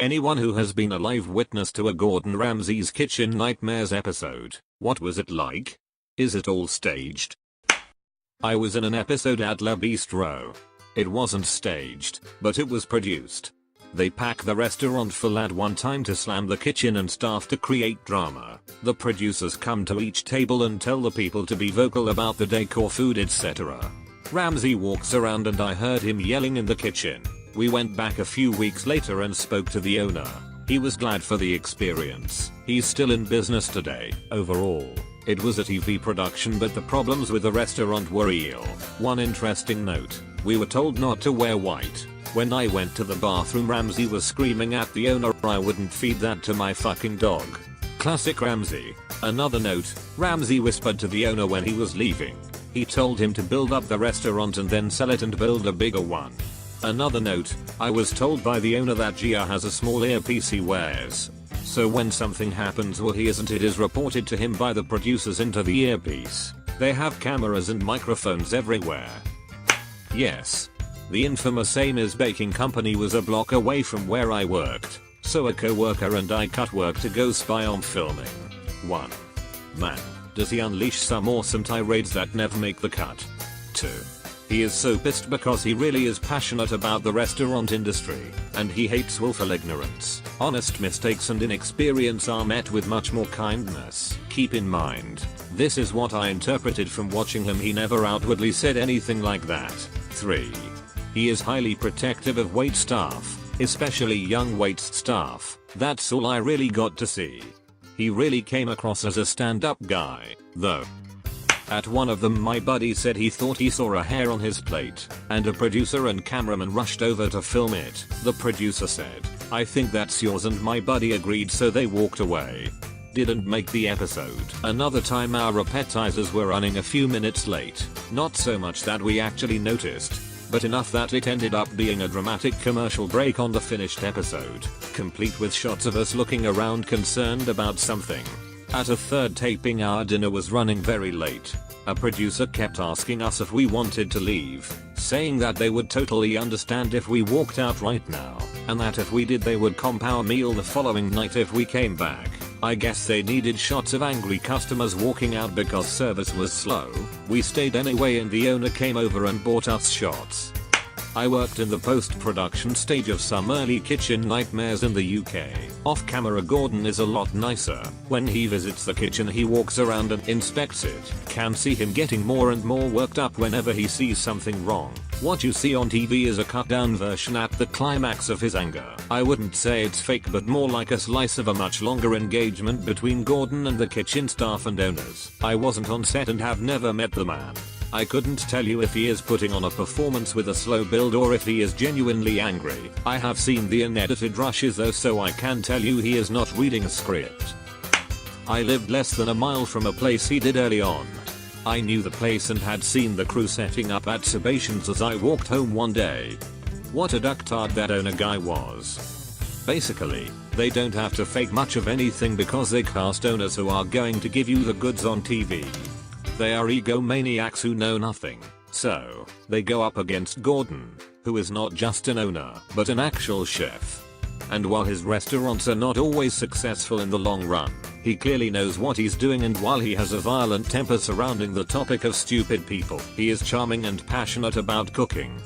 Anyone who has been a live witness to a Gordon Ramsay's Kitchen Nightmares episode, what was it like? Is it all staged? I was in an episode at La Bistro. It wasn't staged, but it was produced. They pack the restaurant full at one time to slam the kitchen and staff to create drama. The producers come to each table and tell the people to be vocal about the decor, food, etc. Ramsey walks around and I heard him yelling in the kitchen. We went back a few weeks later and spoke to the owner. He was glad for the experience. He's still in business today. Overall, it was a TV production, but the problems with the restaurant were real. One interesting note, we were told not to wear white. When I went to the bathroom, Ramsey was screaming at the owner, "I wouldn't feed that to my fucking dog." Classic Ramsey. Another note, Ramsey whispered to the owner when he was leaving. He told him to build up the restaurant and then sell it and build a bigger one. Another note, I was told by the owner that Gia has a small earpiece he wears. So when something happens or he isn't, it is reported to him by the producers into the earpiece. They have cameras and microphones everywhere. Yes. The infamous Amy's Baking Company was a block away from where I worked, so a co-worker and I cut work to go spy on filming. 1. Man, does he unleash some awesome tirades that never make the cut. 2. He is so pissed because he really is passionate about the restaurant industry, and he hates willful ignorance. Honest mistakes and inexperience are met with much more kindness. Keep in mind, this is what I interpreted from watching him. He never outwardly said anything like that. 3. He is highly protective of wait staff, especially young wait staff. That's all I really got to see. He really came across as a stand-up guy, though. At one of them, my buddy said he thought he saw a hair on his plate, and a producer and cameraman rushed over to film it. The producer said, "I think that's yours," and my buddy agreed, so they walked away. Didn't make the episode. Another time our appetizers were running a few minutes late. Not so much that we actually noticed, but enough that it ended up being a dramatic commercial break on the finished episode, complete with shots of us looking around concerned about something. At a third taping, our dinner was running very late. A producer kept asking us if we wanted to leave, saying that they would totally understand if we walked out right now, and that if we did they would comp our meal the following night if we came back. I guess they needed shots of angry customers walking out because service was slow. We stayed anyway and the owner came over and bought us shots. I worked in the post-production stage of some early Kitchen Nightmares in the UK. Off-camera, Gordon is a lot nicer. When he visits the kitchen, he walks around and inspects it. Can see him getting more and more worked up whenever he sees something wrong. What you see on TV is a cut-down version at the climax of his anger. I wouldn't say it's fake, but more like a slice of a much longer engagement between Gordon and the kitchen staff and owners. I wasn't on set and have never met the man. I couldn't tell you if he is putting on a performance with a slow build or if he is genuinely angry. I have seen the unedited rushes though, so I can tell you he is not reading a script. I lived less than a mile from a place he did early on. I knew the place and had seen the crew setting up at Sebastian's as I walked home one day. What a ducktard that owner guy was. Basically, they don't have to fake much of anything because they cast owners who are going to give you the goods on TV. They are egomaniacs who know nothing, so they go up against Gordon, who is not just an owner, but an actual chef. And while his restaurants are not always successful in the long run, he clearly knows what he's doing, and while he has a violent temper surrounding the topic of stupid people, he is charming and passionate about cooking.